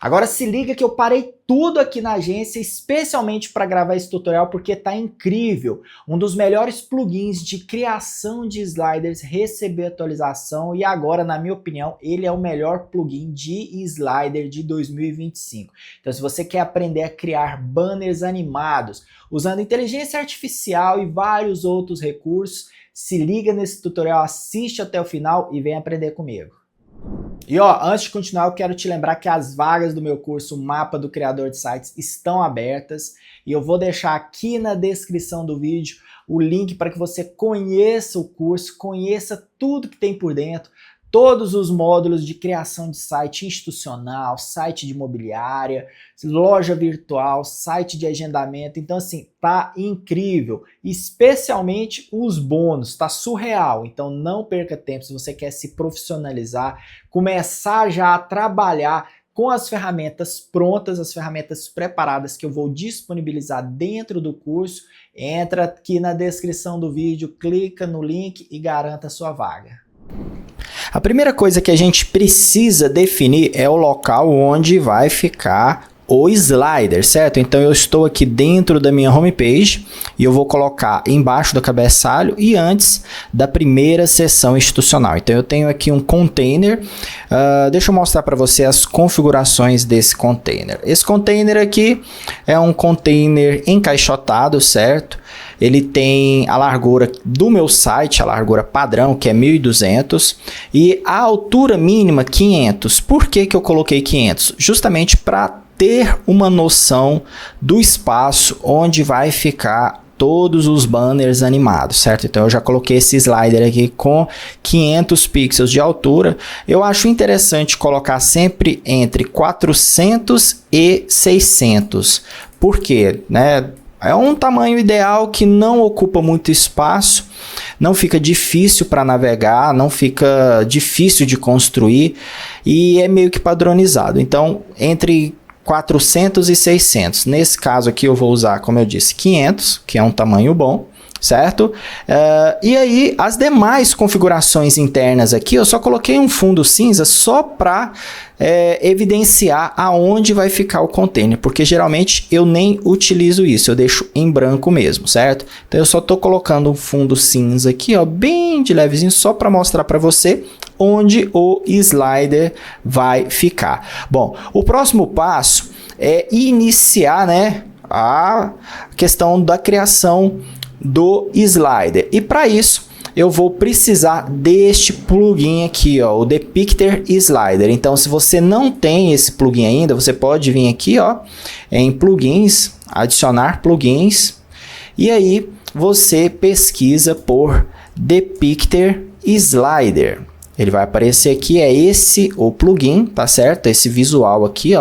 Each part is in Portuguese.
Agora se liga que eu parei tudo aqui na agência, especialmente para gravar esse tutorial, porque tá incrível. Um dos melhores plugins de criação de sliders recebeu atualização e agora, na minha opinião, ele é o melhor plugin de slider de 2025. Então, se você quer aprender a criar banners animados usando inteligência artificial e vários outros recursos, se liga nesse tutorial, assiste até o final e vem aprender comigo. E antes de continuar, eu quero te lembrar que as vagas do meu curso Mapa do Criador de Sites estão abertas e eu vou deixar aqui na descrição do vídeo o link para que você conheça o curso, conheça tudo que tem por dentro, todos os módulos de criação de site institucional, site de imobiliária, loja virtual, site de agendamento. Então assim, tá incrível, especialmente os bônus, tá surreal. Então não perca tempo se você quer se profissionalizar, começar já a trabalhar com as ferramentas prontas, as ferramentas preparadas que eu vou disponibilizar dentro do curso. Entra aqui na descrição do vídeo, clica no link e garanta a sua vaga. A primeira coisa que a gente precisa definir é o local onde vai ficar o slider, certo? Então eu estou aqui dentro da minha homepage e eu vou colocar embaixo do cabeçalho e antes da primeira seção institucional. Então eu tenho aqui um container, deixa eu mostrar para você as configurações desse container. Esse container aqui é um container encaixotado, certo? Ele tem a largura do meu site, a largura padrão, que é 1200, e a altura mínima 500. Por que que eu coloquei 500? Justamente para ter uma noção do espaço onde vai ficar todos os banners animados, certo? Então eu já coloquei esse slider aqui com 500 pixels de altura. Eu acho interessante colocar sempre entre 400 e 600. Por quê? É um tamanho ideal que não ocupa muito espaço, não fica difícil para navegar, não fica difícil de construir e é meio que padronizado. Então, entre 400 e 600. Nesse caso aqui eu vou usar, como eu disse, 500, que é um tamanho bom, certo? E aí, as demais configurações internas aqui, eu só coloquei um fundo cinza só para evidenciar aonde vai ficar o container, porque geralmente eu nem utilizo isso, eu deixo em branco mesmo, certo? Então eu só estou colocando um fundo cinza aqui, bem de levezinho, só para mostrar para você onde o slider vai ficar. Bom, o próximo passo é iniciar, a questão da criação do slider. E para isso, eu vou precisar deste plugin aqui, o Depicter Slider. Então, se você não tem esse plugin ainda, você pode vir aqui, em plugins, adicionar plugins, e aí você pesquisa por Depicter Slider. Ele vai aparecer aqui, é esse o plugin, tá certo? Esse visual aqui,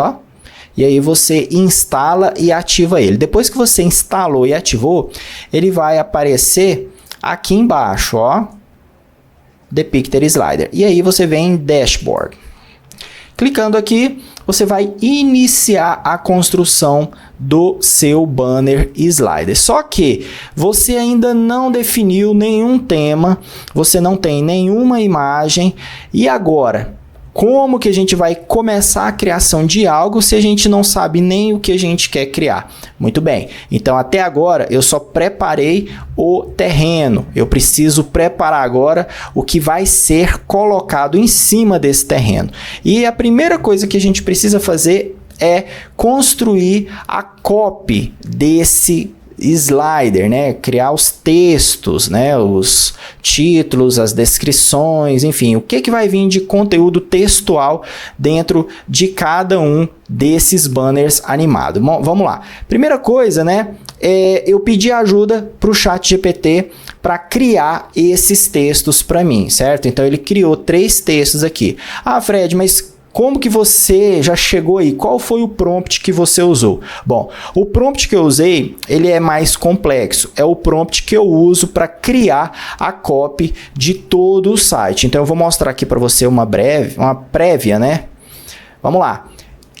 E aí você instala e ativa ele. Depois que você instalou e ativou, ele vai aparecer aqui embaixo, Depicter Slider. E aí você vem em Dashboard. Clicando aqui, você vai iniciar a construção do seu banner slider. Só que você ainda não definiu nenhum tema, você não tem nenhuma imagem. E agora, como que a gente vai começar a criação de algo se a gente não sabe nem o que a gente quer criar? Muito bem, então até agora eu só preparei o terreno. Eu preciso preparar agora o que vai ser colocado em cima desse terreno. E a primeira coisa que a gente precisa fazer é construir a copy desse slider, criar os textos, os títulos, as descrições, enfim, o que vai vir de conteúdo textual dentro de cada um desses banners animados. Bom, vamos lá. Primeira coisa, eu pedi ajuda para o ChatGPT para criar esses textos para mim, certo? Então ele criou 3 textos aqui. Ah, Fred, mas como que você já chegou aí? Qual foi o prompt que você usou? Bom, o prompt que eu usei, ele é mais complexo. É o prompt que eu uso para criar a copy de todo o site. Então eu vou mostrar aqui para você uma prévia, Vamos lá.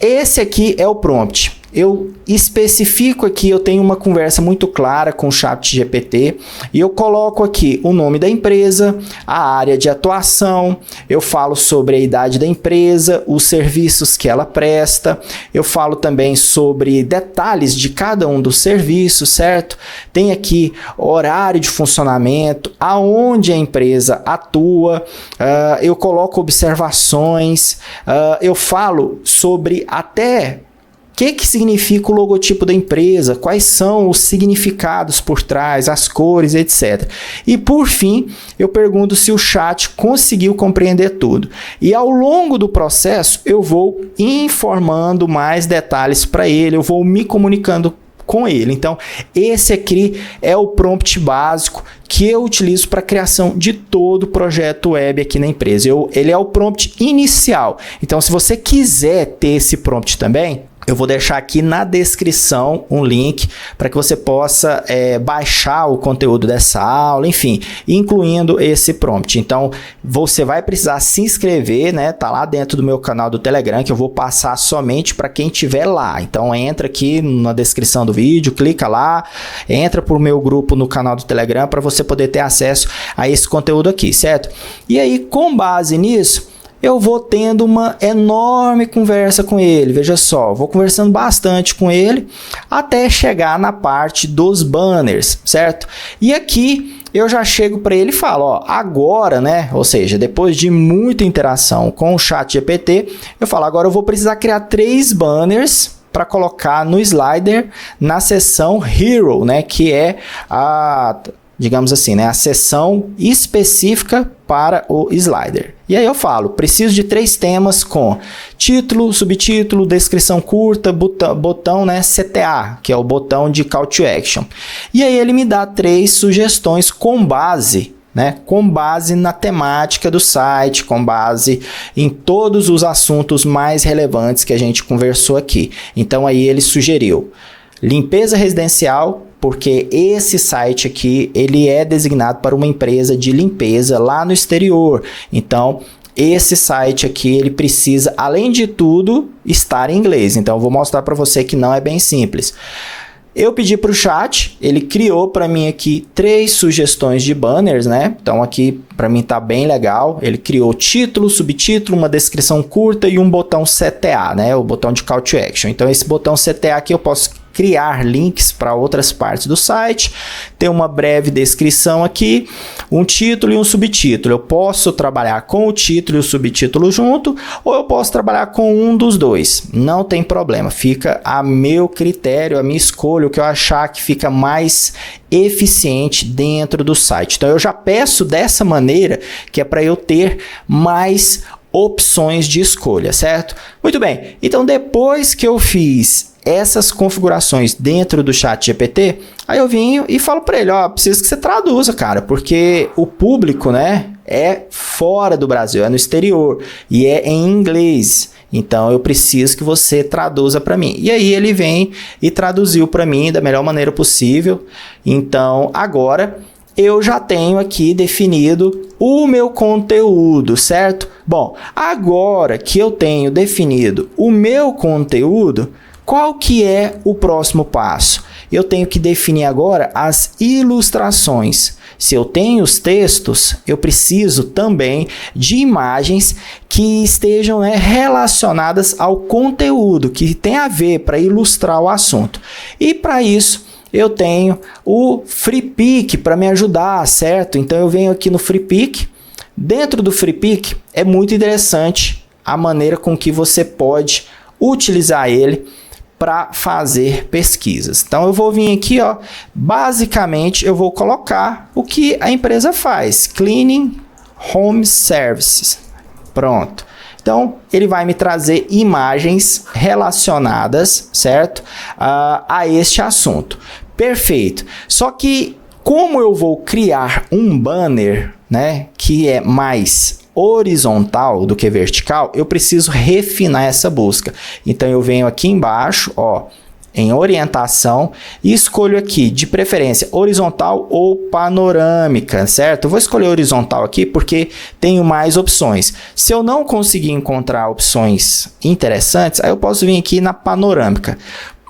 Esse aqui é o prompt. eu especifico aqui, eu tenho uma conversa muito clara com o ChatGPT e eu coloco aqui o nome da empresa, a área de atuação, eu falo sobre a idade da empresa, os serviços que ela presta, eu falo também sobre detalhes de cada um dos serviços, certo? Tem aqui horário de funcionamento, aonde a empresa atua, eu coloco observações, eu falo sobre até o que significa o logotipo da empresa, quais são os significados por trás, as cores, etc. E por fim, eu pergunto se o chat conseguiu compreender tudo. E ao longo do processo, eu vou informando mais detalhes para ele, eu vou me comunicando com ele. Então, esse aqui é o prompt básico que eu utilizo para a criação de todo o projeto web aqui na empresa. Ele é o prompt inicial. Então, se você quiser ter esse prompt também, eu vou deixar aqui na descrição um link para que você possa baixar o conteúdo dessa aula, enfim, incluindo esse prompt. Então, você vai precisar se inscrever, né? Tá lá dentro do meu canal do Telegram, que eu vou passar somente para quem estiver lá. Então, entra aqui na descrição do vídeo, clica lá, entra para o meu grupo no canal do Telegram para você poder ter acesso a esse conteúdo aqui, certo? E aí, com base nisso, eu vou tendo uma enorme conversa com ele, veja só, vou conversando bastante com ele até chegar na parte dos banners, certo? E aqui eu já chego para ele e falo, ó, agora, né, ou seja, depois de muita interação com o ChatGPT, eu falo, agora eu vou precisar criar 3 banners para colocar no slider na seção Hero, né, que é a, digamos assim, né, a seção específica para o slider. E aí eu falo, preciso de 3 temas com título, subtítulo, descrição curta, botão, né, CTA, que é o botão de Call to Action. E aí ele me dá 3 sugestões com base, né, com base na temática do site, com base em todos os assuntos mais relevantes que a gente conversou aqui. Então aí ele sugeriu limpeza residencial, porque esse site aqui, ele é designado para uma empresa de limpeza lá no exterior. Então, esse site aqui, ele precisa, além de tudo, estar em inglês. Então, eu vou mostrar para você que não é bem simples. Eu pedi para o chat, ele criou para mim aqui 3 sugestões de banners, né? Então, aqui para mim tá bem legal. Ele criou título, subtítulo, uma descrição curta e um botão CTA, né? O botão de Call to Action. Então, esse botão CTA aqui eu posso criar links para outras partes do site, tem uma breve descrição aqui, um título e um subtítulo. Eu posso trabalhar com o título e o subtítulo junto, ou eu posso trabalhar com um dos dois. Não tem problema, fica a meu critério, a minha escolha, o que eu achar que fica mais eficiente dentro do site. Então eu já peço dessa maneira, que é para eu ter mais opções de escolha, certo? Muito bem, então depois que eu fiz essas configurações dentro do ChatGPT, aí eu venho e falo para ele, ó, preciso que você traduza, cara, porque o público, né, é fora do Brasil, é no exterior e é em inglês. Então eu preciso que você traduza para mim. E aí ele vem e traduziu para mim da melhor maneira possível. Então agora eu já tenho aqui definido o meu conteúdo, certo? Bom, agora que eu tenho definido o meu conteúdo, qual que é o próximo passo? Eu tenho que definir agora as ilustrações. Se eu tenho os textos, eu preciso também de imagens que estejam, né, relacionadas ao conteúdo, que tem a ver para ilustrar o assunto. E para isso, eu tenho o FreePic para me ajudar, certo? Então eu venho aqui no FreePic. Dentro do FreePic é muito interessante a maneira com que você pode utilizar ele para fazer pesquisas. Então eu vou vir aqui, ó, basicamente eu vou colocar o que a empresa faz, Cleaning Home Services. Pronto. Então ele vai me trazer imagens relacionadas, certo, a este assunto. Perfeito. Só que como eu vou criar um banner, né, que é mais horizontal do que vertical, eu preciso refinar essa busca. Então eu venho aqui embaixo, ó, em orientação e escolho aqui, de preferência, horizontal ou panorâmica, certo? Eu vou escolher horizontal aqui porque tenho mais opções. Se eu não conseguir encontrar opções interessantes, aí eu posso vir aqui na panorâmica.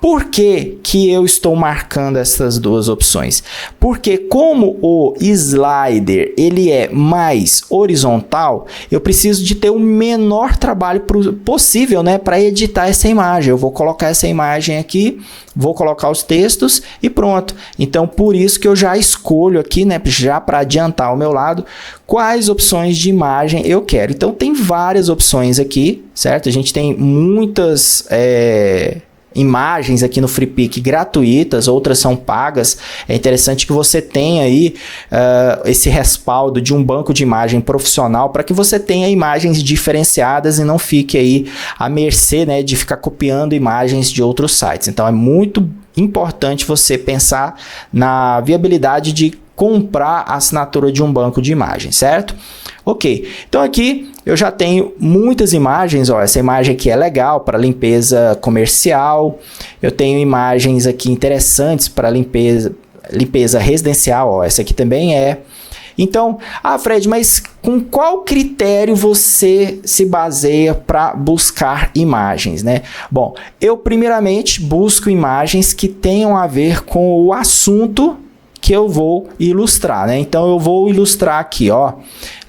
Por que que eu estou marcando essas duas opções? Porque como o slider ele é mais horizontal, eu preciso de ter o menor trabalho possível, né, para editar essa imagem. Eu vou colocar essa imagem aqui, vou colocar os textos e pronto. Então, por isso que eu já escolho aqui, né, já para adiantar ao meu lado, quais opções de imagem eu quero. Então, tem várias opções aqui, certo? A gente tem muitas imagens aqui no Freepik gratuitas, outras são pagas. É interessante que você tenha aí esse respaldo de um banco de imagem profissional para que você tenha imagens diferenciadas e não fique aí à mercê, né, de ficar copiando imagens de outros sites. Então é muito importante você pensar na viabilidade de comprar a assinatura de um banco de imagens, certo? Ok, então aqui eu já tenho muitas imagens, ó, essa imagem aqui é legal para limpeza comercial, eu tenho imagens aqui interessantes para limpeza residencial, ó, essa aqui também é. Então, Fred, mas com qual critério você se baseia para buscar imagens, né? Bom, eu primeiramente busco imagens que tenham a ver com o assunto que eu vou ilustrar, né? Então eu vou ilustrar aqui, ó,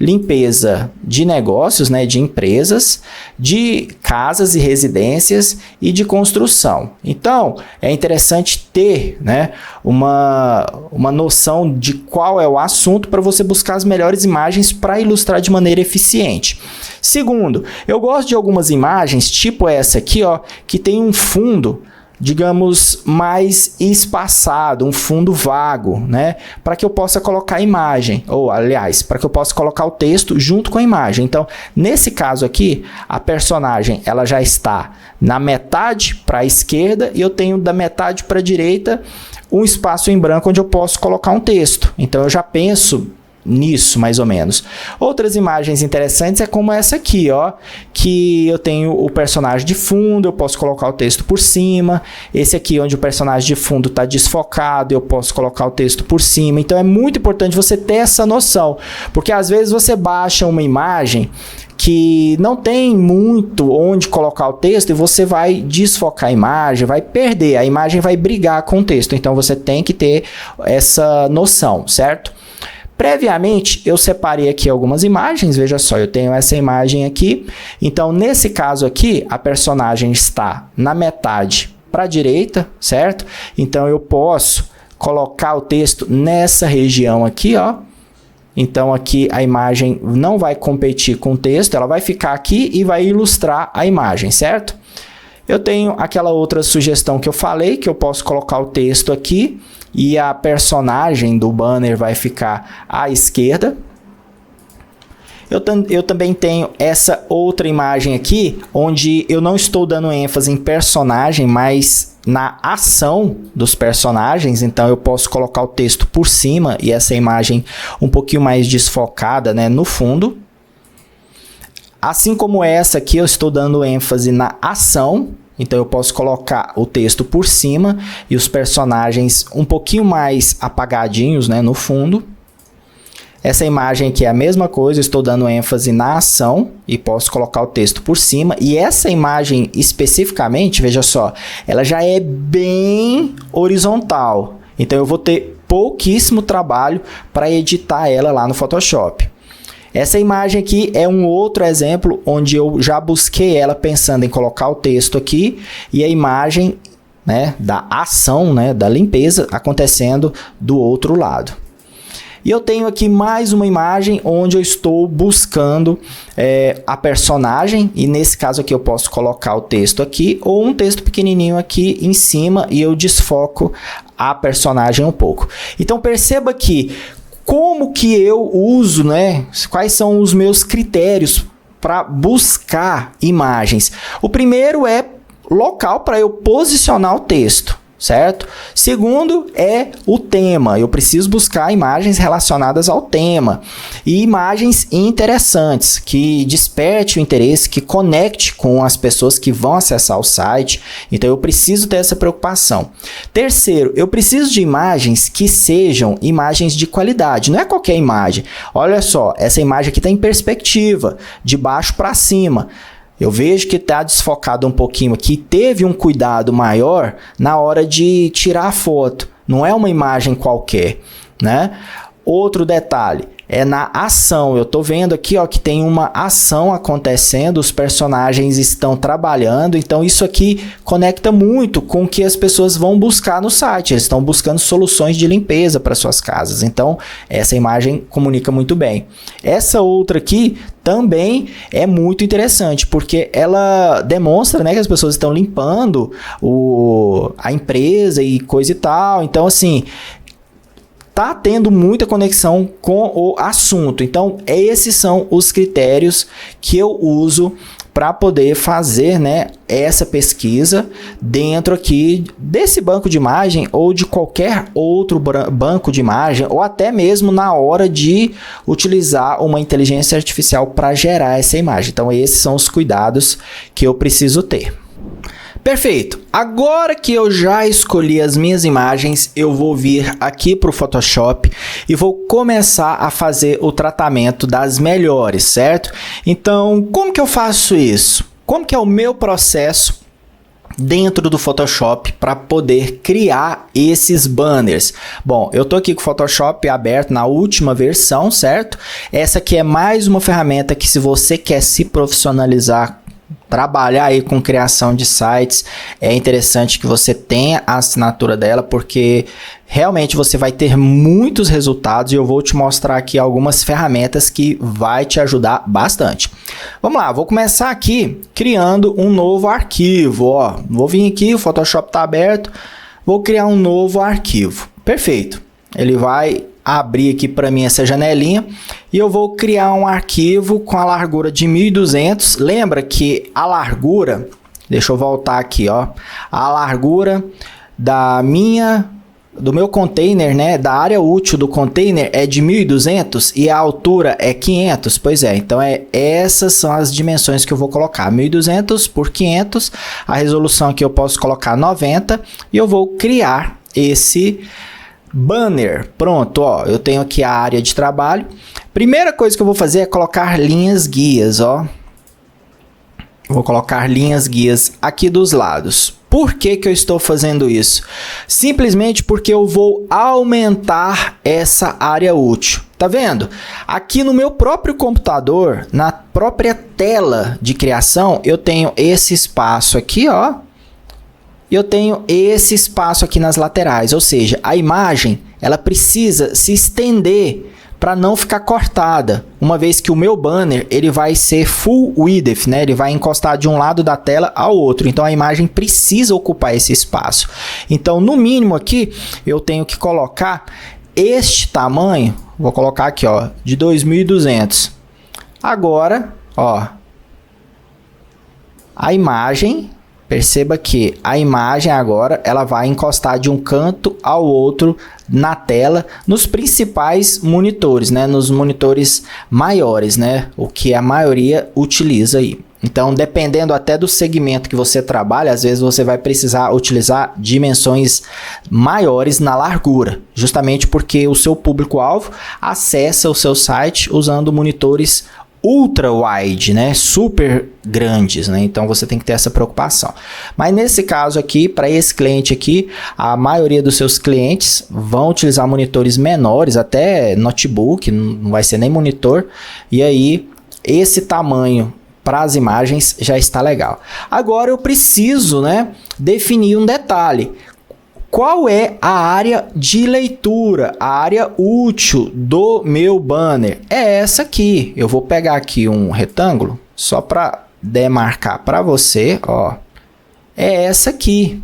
limpeza de negócios, né, de empresas, de casas e residências e de construção. Então é interessante ter, né, uma noção de qual é o assunto para você buscar as melhores imagens para ilustrar de maneira eficiente. Segundo, eu gosto de algumas imagens, tipo essa aqui, ó, que tem um fundo, digamos, mais espaçado, um fundo vago, né? Para que eu possa colocar a imagem, ou aliás, para que eu possa colocar o texto junto com a imagem. Então, nesse caso aqui, a personagem ela já está na metade para a esquerda e eu tenho da metade para a direita um espaço em branco onde eu posso colocar um texto. Então, eu já penso nisso, mais ou menos. Outras imagens interessantes é como essa aqui, ó, que eu tenho o personagem de fundo, eu posso colocar o texto por cima. Esse aqui, onde o personagem de fundo está desfocado, eu posso colocar o texto por cima. Então, é muito importante você ter essa noção, porque às vezes você baixa uma imagem que não tem muito onde colocar o texto e você vai desfocar a imagem, vai perder, a imagem vai brigar com o texto. Então, você tem que ter essa noção, certo? Previamente, eu separei aqui algumas imagens, veja só, eu tenho essa imagem aqui. Então, nesse caso aqui, a personagem está na metade para a direita, certo? Então, eu posso colocar o texto nessa região aqui, ó. Então, aqui a imagem não vai competir com o texto, ela vai ficar aqui e vai ilustrar a imagem, certo? Eu tenho aquela outra sugestão que eu falei, que eu posso colocar o texto aqui e a personagem do banner vai ficar à esquerda. Eu também tenho essa outra imagem aqui, onde eu não estou dando ênfase em personagem, mas na ação dos personagens. Então, eu posso colocar o texto por cima e essa imagem um pouquinho mais desfocada, né, no fundo. Assim como essa aqui, eu estou dando ênfase na ação. Então, eu posso colocar o texto por cima e os personagens um pouquinho mais apagadinhos, né, no fundo. Essa imagem aqui é a mesma coisa, eu estou dando ênfase na ação e posso colocar o texto por cima. E essa imagem especificamente, veja só, ela já é bem horizontal. Então, eu vou ter pouquíssimo trabalho para editar ela lá no Photoshop. Essa imagem aqui é um outro exemplo onde eu já busquei ela pensando em colocar o texto aqui e a imagem, né, da ação, né, da limpeza acontecendo do outro lado. E eu tenho aqui mais uma imagem onde eu estou buscando a personagem e nesse caso aqui eu posso colocar o texto aqui ou um texto pequenininho aqui em cima e eu desfoco a personagem um pouco. Então perceba que como que eu uso, né? Quais são os meus critérios para buscar imagens? O primeiro é local para eu posicionar o texto, certo? Segundo é o tema. Eu preciso buscar imagens relacionadas ao tema e imagens interessantes que desperte o interesse, que conecte com as pessoas que vão acessar o site. Então eu preciso ter essa preocupação. Terceiro, eu preciso de imagens que sejam imagens de qualidade. Não é qualquer imagem. Olha só, essa imagem aqui está em perspectiva, de baixo para cima. Eu vejo que está desfocado um pouquinho aqui, teve um cuidado maior na hora de tirar a foto. Não é uma imagem qualquer, né? Outro detalhe é na ação. Eu tô vendo aqui, ó, que tem uma ação acontecendo, os personagens estão trabalhando, então isso aqui conecta muito com o que as pessoas vão buscar no site. Eles estão buscando soluções de limpeza para suas casas. Então, essa imagem comunica muito bem. Essa outra aqui também é muito interessante, porque ela demonstra, né, que as pessoas estão limpando a empresa e coisa e tal. Então, assim, tá tendo muita conexão com o assunto. Então, esses são os critérios que eu uso para poder fazer, né, essa pesquisa dentro aqui desse banco de imagem ou de qualquer outro banco de imagem, ou até mesmo na hora de utilizar uma inteligência artificial para gerar essa imagem. Então, esses são os cuidados que eu preciso ter. Perfeito, agora que eu já escolhi as minhas imagens, eu vou vir aqui para o Photoshop e vou começar a fazer o tratamento das melhores, certo? Então, como que eu faço isso? Como que é o meu processo dentro do Photoshop para poder criar esses banners? Bom, eu tô aqui com o Photoshop aberto na última versão, certo? Essa aqui é mais uma ferramenta que, se você quer se profissionalizar, trabalhar aí com criação de sites, é interessante que você tenha a assinatura dela, porque realmente você vai ter muitos resultados, e eu vou te mostrar aqui algumas ferramentas que vai te ajudar bastante. Vamos lá, vou começar aqui criando um novo arquivo, ó. Vou vir aqui, o Photoshop está aberto, vou criar um novo arquivo. Perfeito. Ele vai abrir aqui para mim essa janelinha e eu vou criar um arquivo com a largura de 1200. Lembra que a largura, deixa eu voltar aqui, ó, a largura do meu container, né, da área útil do container é de 1200 e a altura é 500. Pois é, então essas são as dimensões que eu vou colocar, 1200 por 500. A resolução aqui eu posso colocar 90 e eu vou criar esse banner. Pronto, ó, eu tenho aqui a área de trabalho. Primeira coisa que eu vou fazer é colocar linhas guias, ó. Vou colocar linhas guias aqui dos lados. Por que que eu estou fazendo isso? Simplesmente porque eu vou aumentar essa área útil. Tá vendo? Aqui no meu próprio computador, na própria tela de criação, eu tenho esse espaço aqui, ó. E eu tenho esse espaço aqui nas laterais, ou seja, a imagem ela precisa se estender para não ficar cortada, uma vez que o meu banner ele vai ser full width, né? Ele vai encostar de um lado da tela ao outro, então a imagem precisa ocupar esse espaço. Então, no mínimo aqui, eu tenho que colocar este tamanho, vou colocar aqui, ó, de 2200. Agora, ó, a imagem... Perceba que a imagem agora ela vai encostar de um canto ao outro na tela, nos principais monitores, né? Nos monitores maiores, né? O que a maioria utiliza aí. Então, dependendo até do segmento que você trabalha, às vezes você vai precisar utilizar dimensões maiores na largura, justamente porque o seu público-alvo acessa o seu site usando monitores ultra wide, né, super grandes, né? Então você tem que ter essa preocupação. Mas nesse caso aqui, para esse cliente aqui, a maioria dos seus clientes vão utilizar monitores menores, até notebook, não vai ser nem monitor, e aí esse tamanho para as imagens já está legal. Agora eu preciso, né, definir um detalhe. Qual é a área de leitura, a área útil do meu banner? É essa aqui. Eu vou pegar aqui um retângulo, só para demarcar para você, ó. É essa aqui,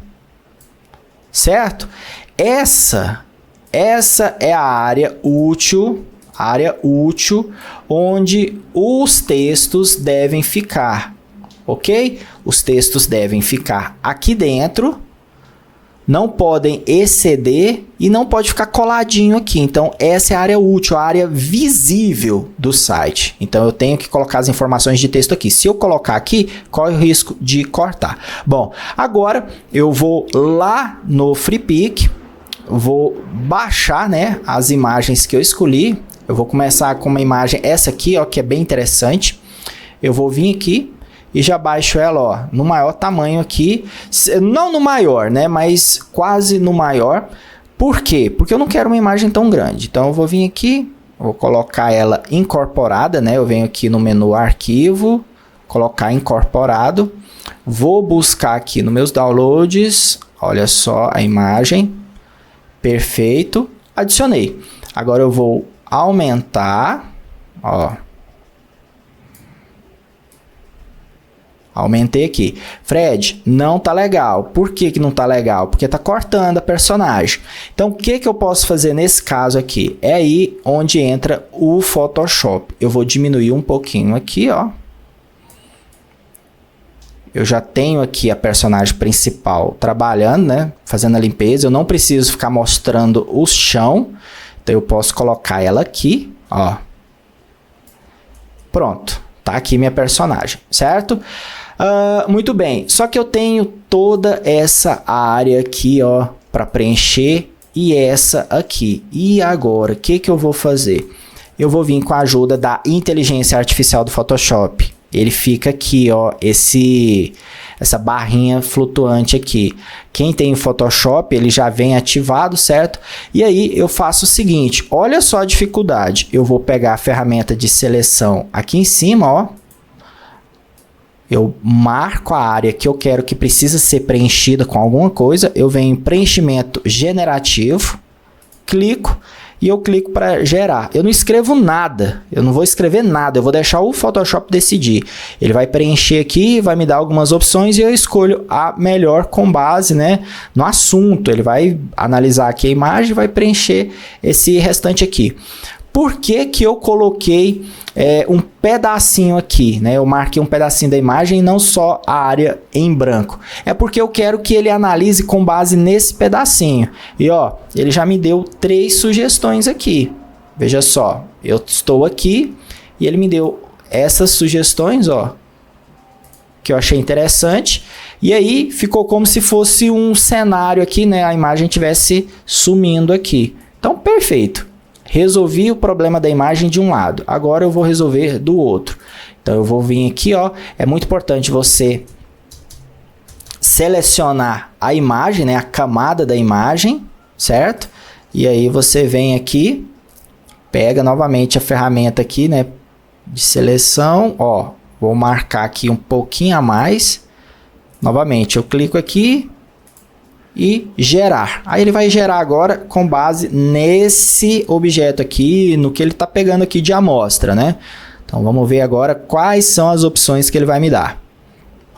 certo? Essa é a área útil onde os textos devem ficar, ok? Os textos devem ficar aqui dentro, não podem exceder e não pode ficar coladinho aqui. Então, essa é a área útil, a área visível do site. Então, eu tenho que colocar as informações de texto aqui. Se eu colocar aqui, corre o risco de cortar. Bom, agora eu vou lá no FreePic, vou baixar, né, as imagens que eu escolhi. Eu vou começar com uma imagem, essa aqui, ó, que é bem interessante. Eu vou vir aqui e já baixo ela, ó, no maior tamanho aqui. Não no maior, né? Mas quase no maior. Por quê? Porque eu não quero uma imagem tão grande. Então eu vou vir aqui, vou colocar ela incorporada, né? Eu venho aqui no menu Arquivo, colocar incorporado. Vou buscar aqui nos meus downloads, olha só a imagem. Perfeito. Adicionei. Agora eu vou aumentar, ó. Aumentei aqui. Fred, não tá legal. Por que que não tá legal? Porque tá cortando a personagem. Então, o que que eu posso fazer nesse caso aqui? É aí onde entra o Photoshop. Eu vou diminuir um pouquinho aqui, ó. Eu já tenho aqui a personagem principal trabalhando, né? Fazendo a limpeza. Eu não preciso ficar mostrando o chão. Então, eu posso colocar ela aqui, ó. Pronto. Tá aqui minha personagem, certo? Muito bem. Só que eu tenho toda essa área aqui, ó, para preencher e essa aqui. E agora, o que que eu vou fazer? Eu vou vir com a ajuda da inteligência artificial do Photoshop. Ele fica aqui, ó, essa barrinha flutuante aqui. Quem tem o Photoshop, ele já vem ativado, certo? E aí eu faço o seguinte, olha só a dificuldade. Eu vou pegar a ferramenta de seleção aqui em cima, ó. Eu marco a área que eu quero que precisa ser preenchida com alguma coisa. Eu venho em preenchimento generativo, clico. E eu clico para gerar. Eu não escrevo nada. Eu não vou escrever nada. Eu vou deixar o Photoshop decidir. Ele vai preencher aqui, vai me dar algumas opções e eu escolho a melhor com base, né, no assunto. Ele vai analisar aqui a imagem e vai preencher esse restante aqui. Por que que eu coloquei um pedacinho aqui, né? Eu marquei um pedacinho da imagem e não só a área em branco. É porque eu quero que ele analise com base nesse pedacinho. E ó, ele já me deu 3 sugestões aqui. Veja só, eu estou aqui e ele me deu essas sugestões, ó, que eu achei interessante. E aí ficou como se fosse um cenário aqui, né? A imagem estivesse sumindo aqui. Então, perfeito. Resolvi o problema da imagem de um lado. Agora eu vou resolver do outro. Então eu vou vir aqui, ó. É muito importante você selecionar a imagem, né? A camada da imagem, certo? E aí você vem aqui, pega novamente a ferramenta aqui, né? De seleção, ó. Vou marcar aqui um pouquinho a mais. Novamente, eu clico aqui e gerar. Aí ele vai gerar agora com base nesse objeto aqui, no que ele está pegando aqui de amostra, né? Então vamos ver agora quais são as opções que ele vai me dar.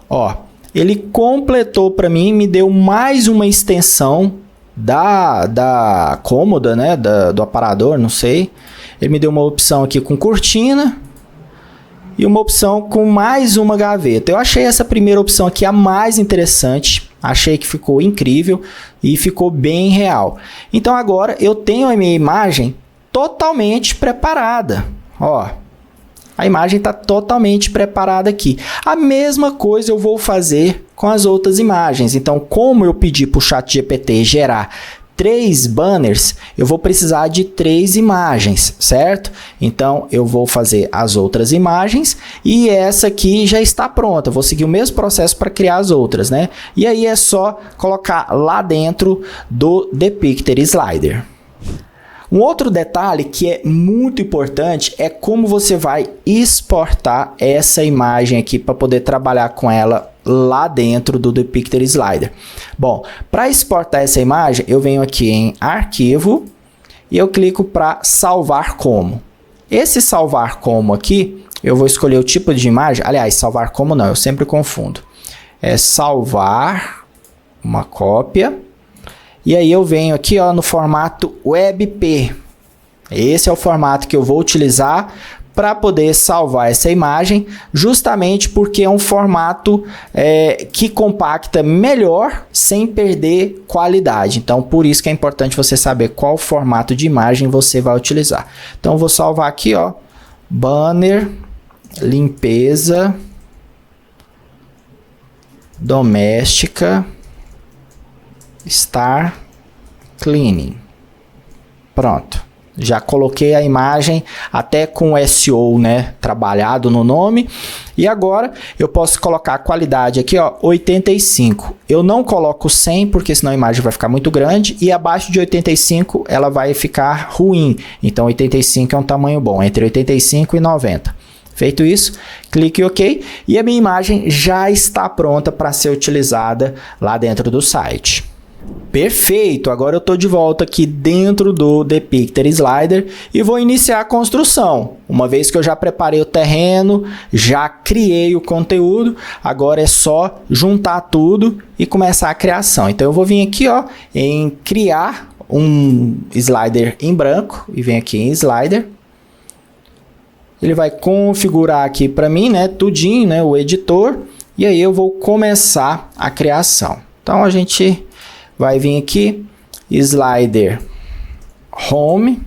Ó, ele completou para mim, me deu mais uma extensão da cômoda, né? Do aparador, não sei. Ele me deu uma opção aqui com cortina e uma opção com mais uma gaveta. Eu achei essa primeira opção aqui a mais interessante. Achei que ficou incrível e ficou bem real. Então agora eu tenho a minha imagem totalmente preparada. Ó, a imagem está totalmente preparada aqui. A mesma coisa eu vou fazer com as outras imagens. Então, como eu pedi para o ChatGPT gerar 3 banners, eu vou precisar de 3 imagens, certo? Então, eu vou fazer as outras imagens e essa aqui já está pronta. Eu vou seguir o mesmo processo para criar as outras, né? E aí é só colocar lá dentro do Depicter Slider. Um outro detalhe que é muito importante é como você vai exportar essa imagem aqui para poder trabalhar com ela lá dentro do Depicter Slider. Bom, para exportar essa imagem, eu venho aqui em Arquivo e eu clico para salvar como. Esse salvar como aqui, eu vou escolher o tipo de imagem. Aliás, salvar como não, eu sempre confundo. É salvar uma cópia. E aí eu venho aqui, ó, no formato WebP. Esse é o formato que eu vou utilizar para poder salvar essa imagem, justamente porque é um formato que compacta melhor sem perder qualidade. Então, por isso que é importante você saber qual formato de imagem você vai utilizar. Então, eu vou salvar aqui, ó, banner, limpeza, doméstica, Star Cleaning. Pronto. Já coloquei a imagem até com SEO, né, trabalhado no nome. E agora eu posso colocar a qualidade aqui, ó, 85. Eu não coloco 100 porque senão a imagem vai ficar muito grande e abaixo de 85 ela vai ficar ruim. Então 85 é um tamanho bom, entre 85 e 90. Feito isso, clique em OK e a minha imagem já está pronta para ser utilizada lá dentro do site. Perfeito, agora eu estou de volta aqui dentro do Depicter Slider e vou iniciar a construção. Uma vez que eu já preparei o terreno, já criei o conteúdo, agora é só juntar tudo e começar a criação. Então eu vou vir aqui, ó, em criar um slider em branco e venho aqui em slider. Ele vai configurar aqui para mim, né, tudinho, né, o editor, e aí eu vou começar a criação. Então a gente vai vir aqui, slider home,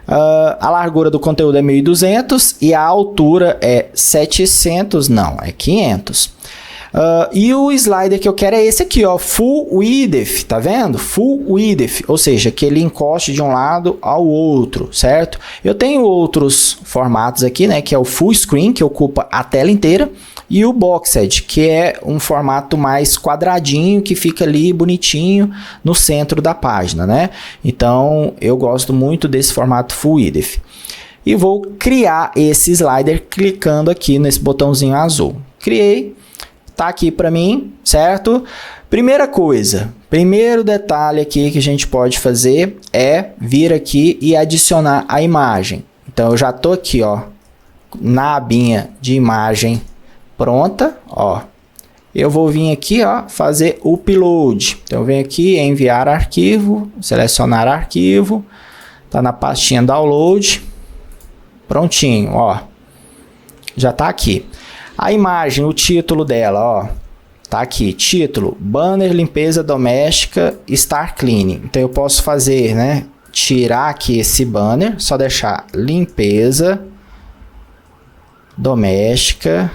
a largura do conteúdo é 1200 e a altura é 700, não, é 500. E o slider que eu quero é esse aqui, ó, Full Width, tá vendo? Full Width, ou seja, que ele encoste de um lado ao outro, certo? Eu tenho outros formatos aqui, né, que é o Full Screen, que ocupa a tela inteira, e o Boxed, que é um formato mais quadradinho, que fica ali bonitinho no centro da página, né? Então, eu gosto muito desse formato Full Width. E vou criar esse slider clicando aqui nesse botãozinho azul. Criei. Tá aqui para mim, certo? Primeira coisa, primeiro detalhe aqui que a gente pode fazer é vir aqui e adicionar a imagem. Então eu já tô aqui, ó, na abinha de imagem pronta, ó. Eu vou vir aqui, ó, fazer o upload. Então eu venho aqui, enviar arquivo, selecionar arquivo, tá na pastinha download, prontinho, ó. Já tá aqui. A imagem, o título dela, ó, tá aqui, título, banner limpeza doméstica Star Cleaning. Então eu posso fazer, né, tirar aqui esse banner, só deixar limpeza doméstica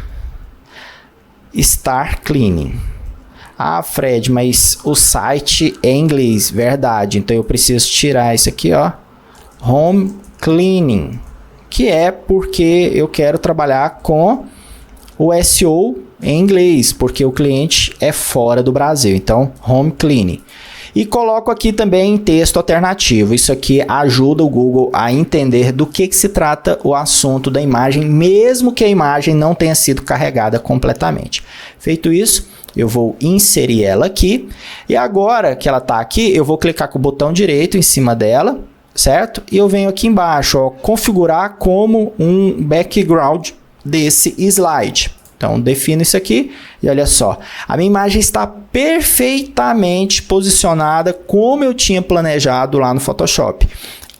Star Cleaning. Ah, Fred, mas o site é em inglês, verdade. Então eu preciso tirar isso aqui, ó, Home Cleaning, que é porque eu quero trabalhar com o SEO em inglês, porque o cliente é fora do Brasil, então Home Cleaning. E coloco aqui também texto alternativo, isso aqui ajuda o Google a entender do que se trata o assunto da imagem, mesmo que a imagem não tenha sido carregada completamente. Feito isso, eu vou inserir ela aqui, e agora que ela está aqui, eu vou clicar com o botão direito em cima dela, certo? E eu venho aqui embaixo, ó, configurar como um background desse slide. Então defino isso aqui e olha só, a minha imagem está perfeitamente posicionada como eu tinha planejado lá no Photoshop.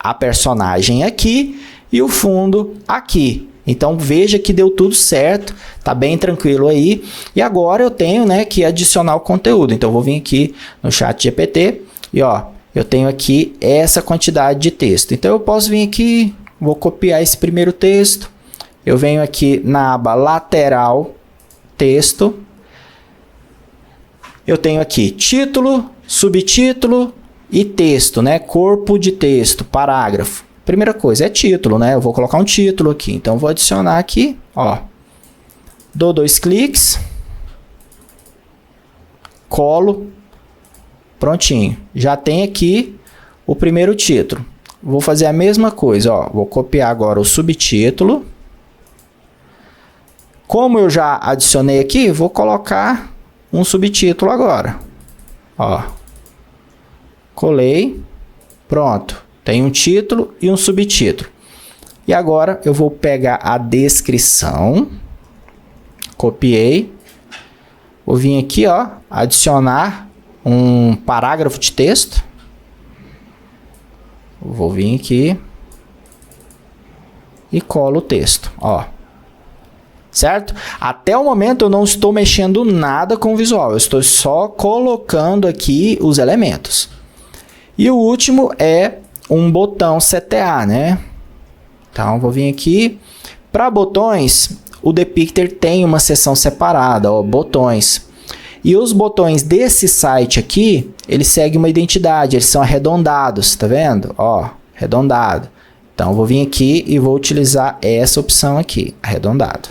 A personagem aqui e o fundo aqui. Então veja que deu tudo certo, tá bem tranquilo aí. E agora eu tenho, né, que adicionar o conteúdo. Então eu vou vir aqui no ChatGPT e ó, eu tenho aqui essa quantidade de texto. Então eu posso vir aqui, vou copiar esse primeiro texto. Eu venho aqui na aba lateral, texto. Eu tenho aqui título, subtítulo e texto, né? Corpo de texto, parágrafo. Primeira coisa é título, né? Eu vou colocar um título aqui. Então, vou adicionar aqui, ó. Dou 2 cliques. Colo. Prontinho. Já tem aqui o primeiro título. Vou fazer a mesma coisa, ó. Vou copiar agora o subtítulo. Como eu já adicionei aqui, vou colocar um subtítulo agora. Ó. Colei. Pronto. Tem um título e um subtítulo. E agora eu vou pegar a descrição. Copiei. Vou vir aqui, ó, adicionar um parágrafo de texto. Vou vir aqui e colo o texto, ó. Certo? Até o momento eu não estou mexendo nada com o visual, eu estou só colocando aqui os elementos. E o último é um botão CTA, né? Então vou vir aqui. Para botões, o Depicter tem uma seção separada, ó, botões. E os botões desse site aqui, eles seguem uma identidade, eles são arredondados, tá vendo? Ó, arredondado. Então, eu vou vir aqui e vou utilizar essa opção aqui, arredondado.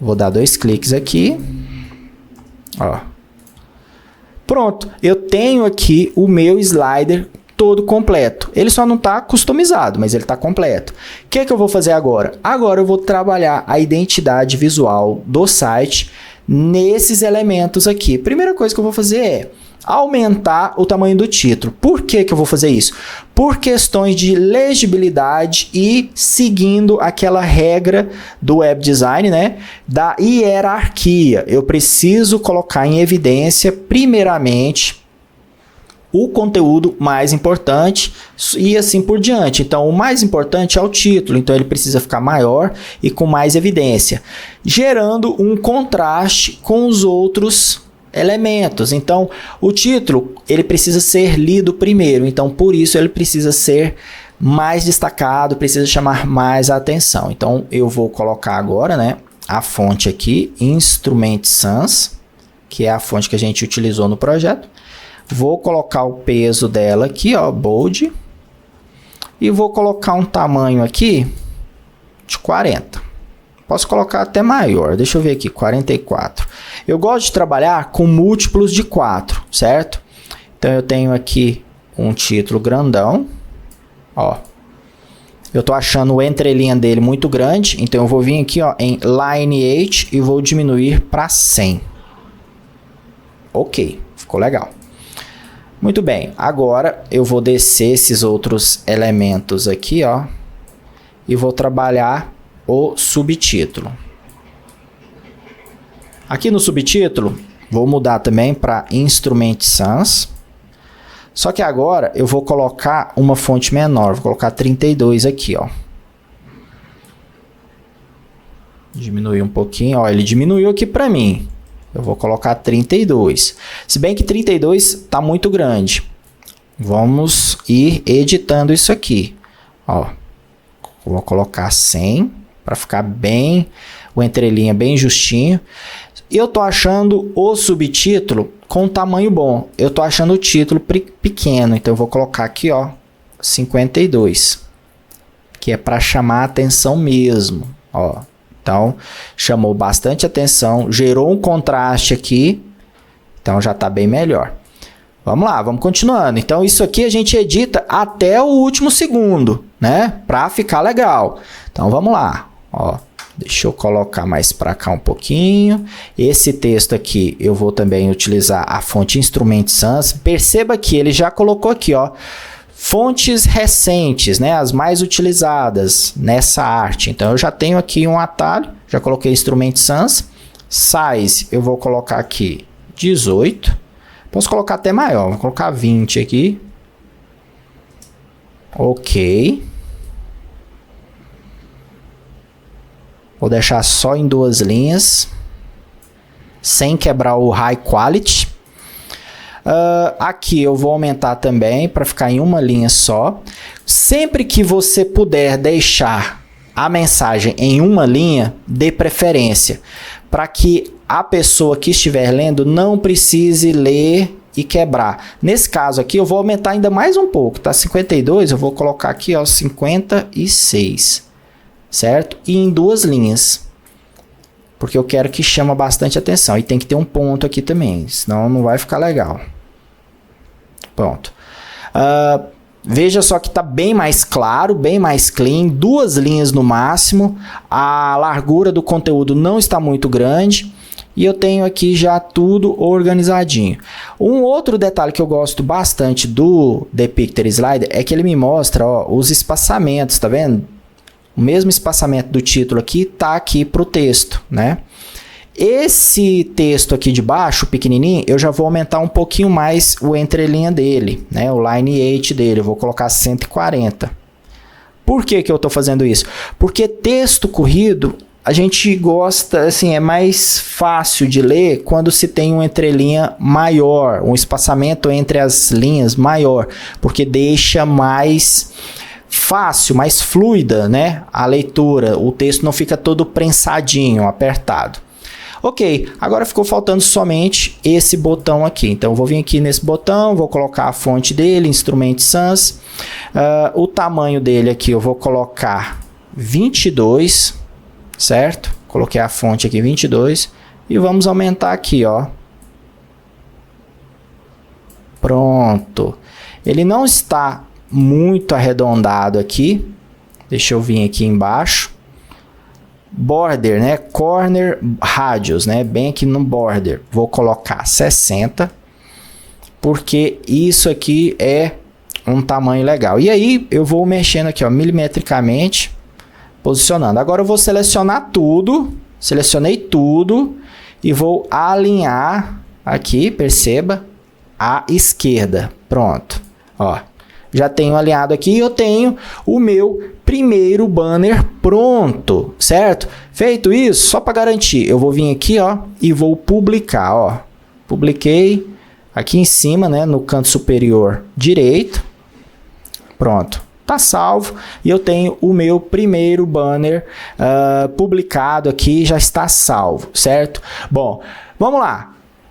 Vou dar 2 cliques aqui. Ó. Pronto, eu tenho aqui o meu slider todo completo. Ele só não está customizado, mas ele está completo. O que eu vou fazer agora? Agora eu vou trabalhar a identidade visual do site nesses elementos aqui. Primeira coisa que eu vou fazer é aumentar o tamanho do título. Por que eu vou fazer isso? Por questões de legibilidade e seguindo aquela regra do web design, né, da hierarquia. Eu preciso colocar em evidência, primeiramente, o conteúdo mais importante e assim por diante. Então, o mais importante é o título, então ele precisa ficar maior e com mais evidência, gerando um contraste com os outros elementos. Então, o título, ele precisa ser lido primeiro, então por isso ele precisa ser mais destacado, precisa chamar mais a atenção. Então, eu vou colocar agora, né, a fonte aqui, Instrument Sans, que é a fonte que a gente utilizou no projeto. Vou colocar o peso dela aqui, ó, bold, e vou colocar um tamanho aqui de 40. Posso colocar até maior, deixa eu ver aqui, 44. Eu gosto de trabalhar com múltiplos de 4, certo? Então, eu tenho aqui um título grandão, ó. Eu tô achando o entrelinha dele muito grande, então eu vou vir aqui, ó, em Lineage e vou diminuir para 100. Ok, ficou legal. Muito bem, agora eu vou descer esses outros elementos aqui, ó, e vou trabalhar o subtítulo. Aqui no subtítulo, vou mudar também para Instrument Sans. Só que agora eu vou colocar uma fonte menor, vou colocar 32 aqui, ó. Diminuir um pouquinho, ó, ele diminuiu aqui para mim. Eu vou colocar 32. Se bem que 32 está muito grande. Vamos ir editando isso aqui. Ó, vou colocar 100 para ficar bem, o entrelinha bem justinho. Eu tô achando o subtítulo com tamanho bom. Eu tô achando o título pequeno, então eu vou colocar aqui, ó, 52, que é para chamar a atenção mesmo, ó. Então, chamou bastante atenção, gerou um contraste aqui, então já está bem melhor. Vamos lá, vamos continuando. Então, isso aqui a gente edita até o último segundo, né? Para ficar legal. Então, vamos lá. Ó, deixa eu colocar mais para cá um pouquinho. Esse texto aqui, eu vou também utilizar a fonte Instrument Sans. Perceba que ele já colocou aqui, ó, fontes recentes, né, as mais utilizadas nessa arte. Então, eu já tenho aqui um atalho, já coloquei Instrument Sans. Size, eu vou colocar aqui 18. Posso colocar até maior, vou colocar 20 aqui. Ok. Vou deixar só em 2 linhas, sem quebrar o High Quality. Aqui eu vou aumentar também para ficar em uma linha só. Sempre que você puder deixar a mensagem em uma linha, dê preferência, para que a pessoa que estiver lendo não precise ler e quebrar. Nesse caso aqui eu vou aumentar ainda mais um pouco, tá? 52, eu vou colocar aqui, ó, 56, certo? E em 2 linhas, porque eu quero que chama bastante atenção. E tem que ter um ponto aqui também, senão não vai ficar legal. Pronto. Veja só que está bem mais claro, bem mais clean, 2 linhas no máximo. A largura do conteúdo não está muito grande. E eu tenho aqui já tudo organizadinho. Um outro detalhe que eu gosto bastante do Depicter Slider é que ele me mostra, ó, os espaçamentos, tá vendo? O mesmo espaçamento do título aqui tá aqui para o texto, né? Esse texto aqui de baixo, pequenininho, eu já vou aumentar um pouquinho mais o entrelinha dele, né? O lineage dele, eu vou colocar 140. Por que que eu estou fazendo isso? Porque texto corrido, a gente gosta, assim, é mais fácil de ler quando se tem uma entrelinha maior, um espaçamento entre as linhas maior, porque deixa mais fácil, mais fluida, né, a leitura. O texto não fica todo prensadinho, apertado. Ok, agora ficou faltando somente esse botão aqui. Então eu vou vir aqui nesse botão, vou colocar a fonte dele, Instrument Sans. O tamanho dele aqui eu vou colocar 22, certo? Coloquei a fonte aqui 22 e vamos aumentar aqui, ó. Pronto. Ele não está muito arredondado aqui. Deixa eu vir aqui embaixo. Border, né? Corner radius, né? Bem aqui no border. Vou colocar 60, porque isso aqui é um tamanho legal. E aí eu vou mexendo aqui, ó, milimetricamente, posicionando. Agora eu vou selecionar tudo. Selecionei tudo e vou alinhar aqui, perceba, à esquerda. Pronto, ó. Já tenho alinhado aqui, eu tenho o meu primeiro banner pronto, certo? Feito isso, só para garantir, eu vou vir aqui, ó, e vou publicar, ó. Publiquei aqui em cima, né, no canto superior direito. Pronto, tá salvo e eu tenho o meu primeiro banner publicado aqui, já está salvo, certo? Bom, vamos lá.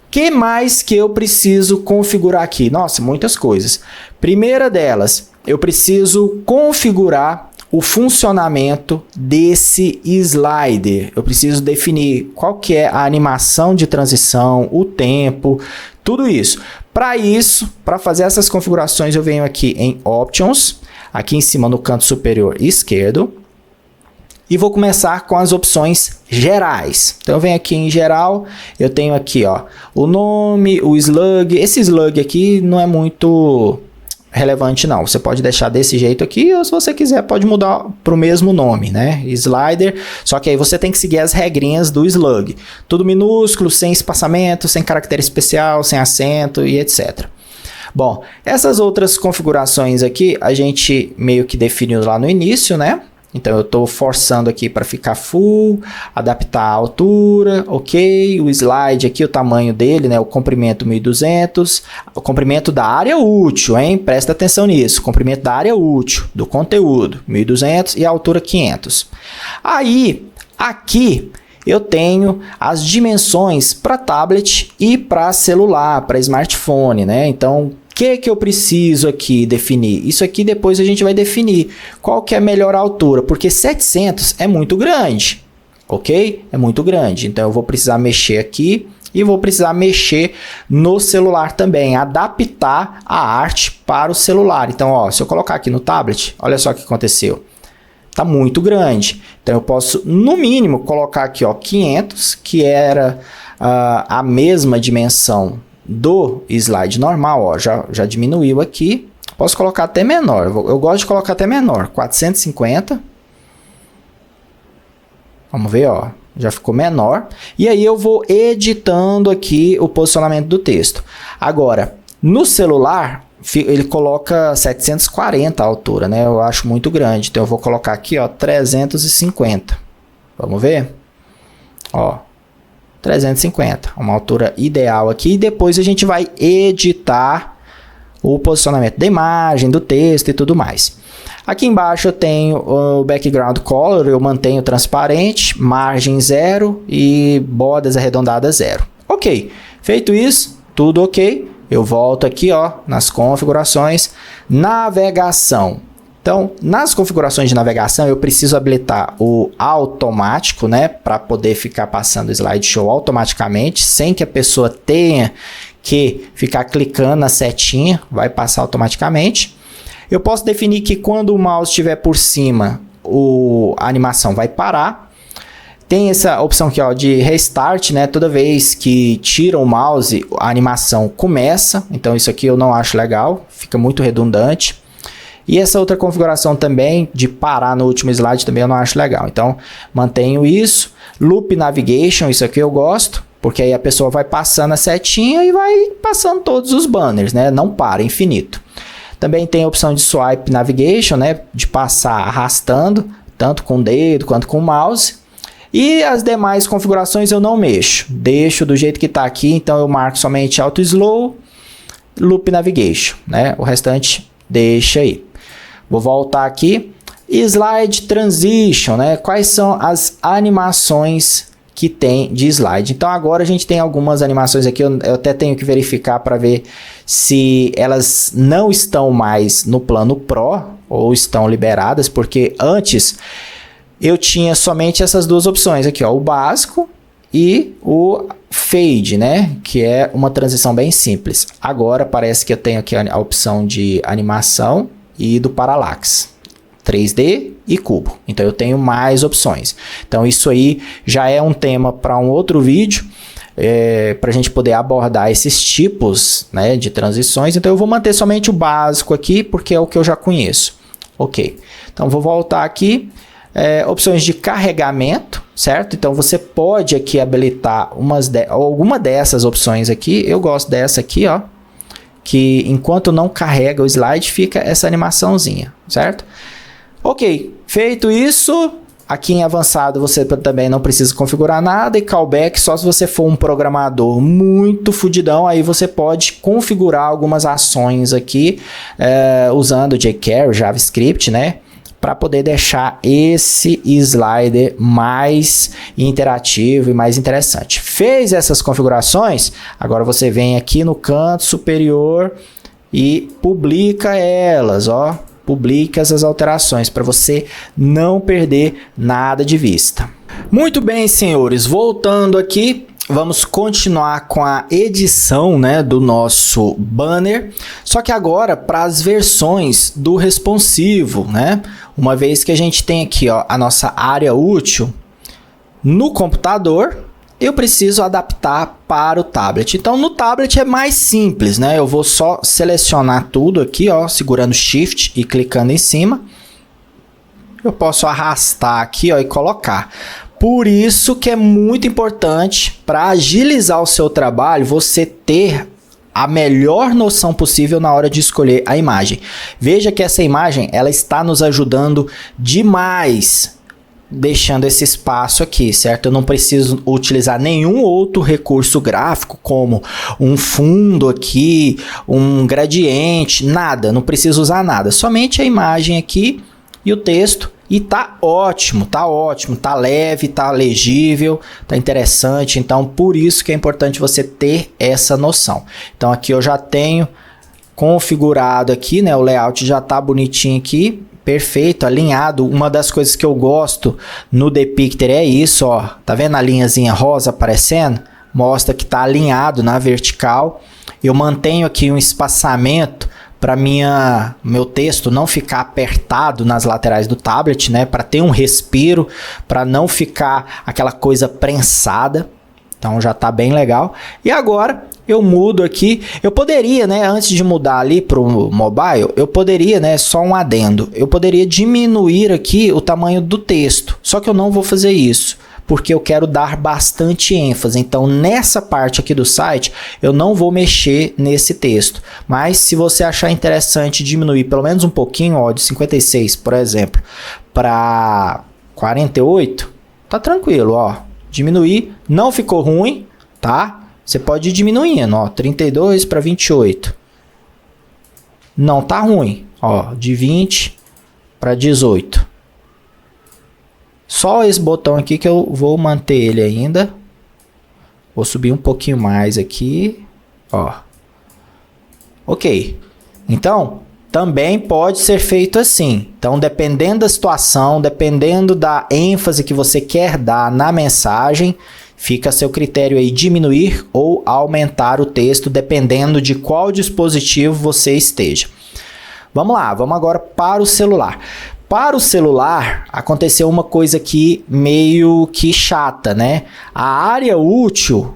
Que mais que eu preciso configurar aqui? Nossa, muitas coisas. Primeira delas, eu preciso configurar o funcionamento desse slider. Eu preciso definir qual que é a animação de transição, o tempo, tudo isso. Para isso, para fazer essas configurações, eu venho aqui em Options, aqui em cima no canto superior esquerdo, e vou começar com as opções gerais. Então eu venho aqui em geral, eu tenho aqui, ó, o nome, o slug. Esse slug aqui não é muito relevante não. Você pode deixar desse jeito aqui, ou se você quiser pode mudar para o mesmo nome, né? Slider, só que aí você tem que seguir as regrinhas do slug. Tudo minúsculo, sem espaçamento, sem caractere especial, sem acento e etc. Bom, essas outras configurações aqui a gente meio que definiu lá no início, né? Então eu estou forçando aqui para ficar full, adaptar a altura, ok, o slide aqui, o tamanho dele, né, o comprimento 1200, o comprimento da área útil, hein, presta atenção nisso, comprimento da área útil, do conteúdo, 1200 e a altura 500. Aí, aqui eu tenho as dimensões para tablet e para celular, para smartphone, né, então o que eu preciso aqui definir? Isso aqui depois a gente vai definir qual que é a melhor altura, porque 700 é muito grande, ok? É muito grande, então eu vou precisar mexer aqui e vou precisar mexer no celular também, adaptar a arte para o celular. Então, ó, se eu colocar aqui no tablet, olha só o que aconteceu. Tá muito grande, então eu posso no mínimo colocar aqui, ó, 500, que era a mesma dimensão do slide normal, ó, já diminuiu aqui. Posso colocar até menor, eu gosto de colocar até menor, 450. Vamos ver, ó, já ficou menor. E aí eu vou editando aqui o posicionamento do texto. Agora, no celular, ele coloca 740 a altura, né? Eu acho muito grande, então eu vou colocar aqui, ó, 350. Vamos ver? Ó, 350, uma altura ideal aqui, e depois a gente vai editar o posicionamento da imagem, do texto e tudo mais. Aqui embaixo eu tenho o background color, eu mantenho transparente, margem 0 e bordas arredondadas 0. Ok, feito isso, tudo ok, eu volto aqui, ó, nas configurações, navegação. Então, nas configurações de navegação, eu preciso habilitar o automático, né, para poder ficar passando o slideshow automaticamente, sem que a pessoa tenha que ficar clicando na setinha, vai passar automaticamente. Eu posso definir que quando o mouse estiver por cima, a animação vai parar. Tem essa opção aqui, ó, de restart, né, toda vez que tira o mouse, a animação começa. Então, isso aqui eu não acho legal, fica muito redundante. E essa outra configuração também, de parar no último slide, também eu não acho legal. Então, mantenho isso. Loop Navigation, isso aqui eu gosto, porque aí a pessoa vai passando a setinha e vai passando todos os banners, né? Não para, infinito. Também tem a opção de Swipe Navigation, né? De passar arrastando, tanto com o dedo quanto com o mouse. E as demais configurações eu não mexo. Deixo do jeito que está aqui, então eu marco somente Auto Slow, Loop Navigation, né? O restante deixa aí. Vou voltar aqui. Slide Transition, né? Quais são as animações que tem de slide. Então agora a gente tem algumas animações aqui, eu até tenho que verificar para ver se elas não estão mais no plano Pro ou estão liberadas, porque antes eu tinha somente essas duas opções aqui, ó, o básico e o fade, né, que é uma transição bem simples. Agora parece que eu tenho aqui a opção de animação e do parallax, 3D e cubo. Então eu tenho mais opções. Então isso aí já é um tema para um outro vídeo, para a gente poder abordar esses tipos, né, de transições. Então eu vou manter somente o básico aqui, porque é o que eu já conheço. Ok, então vou voltar aqui. Opções de carregamento, certo? Então você pode aqui habilitar alguma dessas opções aqui. Eu gosto dessa aqui, ó, que enquanto não carrega o slide fica essa animaçãozinha, certo? Ok, feito isso, aqui em avançado você também não precisa configurar nada, e callback só se você for um programador muito fudidão, aí você pode configurar algumas ações aqui usando jQuery, JavaScript, né? Para poder deixar esse slider mais interativo e mais interessante. Fez essas configurações, agora você vem aqui no canto superior e publica elas, ó. Publique essas alterações para você não perder nada de vista. Muito bem, senhores, voltando aqui, vamos continuar com a edição, né, do nosso banner, só que agora para as versões do responsivo, né? Uma vez que a gente tem aqui, ó, a nossa área útil no computador, eu preciso adaptar para o tablet. Então no tablet é mais simples, né? Eu vou só selecionar tudo aqui, ó, segurando Shift e clicando em cima. Eu posso arrastar aqui, ó, e colocar. Por isso que é muito importante, para agilizar o seu trabalho, você ter a melhor noção possível na hora de escolher a imagem. Veja que essa imagem, ela está nos ajudando demais, deixando esse espaço aqui, certo? Eu não preciso utilizar nenhum outro recurso gráfico, como um fundo aqui, um gradiente, nada. Não preciso usar nada, somente a imagem aqui e o texto. E tá ótimo, tá leve, tá legível, tá interessante. Então, por isso que é importante você ter essa noção. Então, aqui eu já tenho configurado aqui, né? O layout já tá bonitinho aqui, perfeito, alinhado. Uma das coisas que eu gosto no Depicter é isso, ó. Tá vendo a linhazinha rosa aparecendo? Mostra que tá alinhado na vertical. Eu mantenho aqui um espaçamento para meu texto não ficar apertado nas laterais do tablet, né? Para ter um respiro, para não ficar aquela coisa prensada. Então já tá bem legal. E agora eu mudo aqui. Eu poderia, né? Antes de mudar ali para o mobile, eu poderia, né? Só um adendo. Eu poderia diminuir aqui o tamanho do texto. Só que eu não vou fazer isso, porque eu quero dar bastante ênfase. Então, nessa parte aqui do site, eu não vou mexer nesse texto. Mas, se você achar interessante diminuir pelo menos um pouquinho, ó, de 56, por exemplo, para 48, tá tranquilo, ó. Diminuir, não ficou ruim, tá? Você pode ir diminuindo, ó, 32 para 28. Não tá ruim, ó, de 20 para 18. Só esse botão aqui que eu vou manter ele ainda. Vou subir um pouquinho mais aqui, ó. Ok. Então, também pode ser feito assim. Então, dependendo da situação, dependendo da ênfase que você quer dar na mensagem, fica a seu critério aí diminuir ou aumentar o texto, dependendo de qual dispositivo você esteja. Vamos lá, vamos agora para o celular. Para o celular, aconteceu uma coisa aqui meio que chata, né? A área útil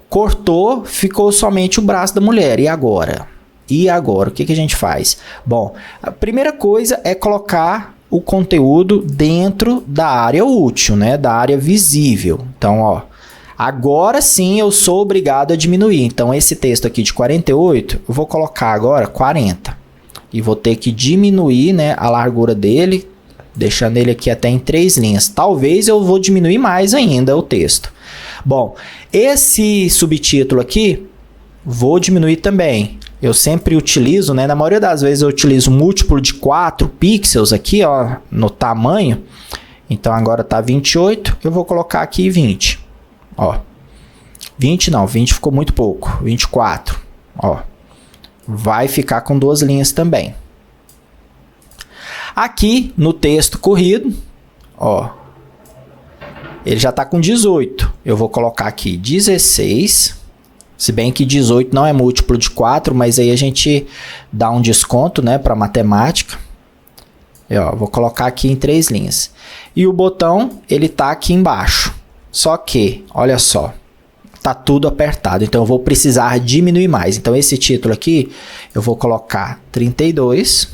cortou, ficou somente o braço da mulher. E agora? E agora? O que a gente faz? Bom, a primeira coisa é colocar o conteúdo dentro da área útil, né? Da área visível. Então, ó, agora sim eu sou obrigado a diminuir. Então, esse texto aqui de 48, eu vou colocar agora 40. E vou ter que diminuir, né, a largura dele, deixando ele aqui até em 3 linhas. Talvez eu vou diminuir mais ainda o texto. Bom, esse subtítulo aqui, vou diminuir também. Eu sempre utilizo, né, na maioria das vezes eu utilizo múltiplo de 4 pixels aqui, ó, no tamanho. Então agora tá 28, eu vou colocar aqui 20. ó. 20 não, 20 ficou muito pouco. 24, ó. Vai ficar com 2 linhas também. Aqui no texto corrido, ó, ele já está com 18. Eu vou colocar aqui 16. Se bem que 18 não é múltiplo de 4, mas aí a gente dá um desconto, né, para matemática. E, ó, vou colocar aqui em 3 linhas. E o botão, ele tá aqui embaixo. Só que, olha só, tá tudo apertado. Então eu vou precisar diminuir mais. Então esse título aqui, eu vou colocar 32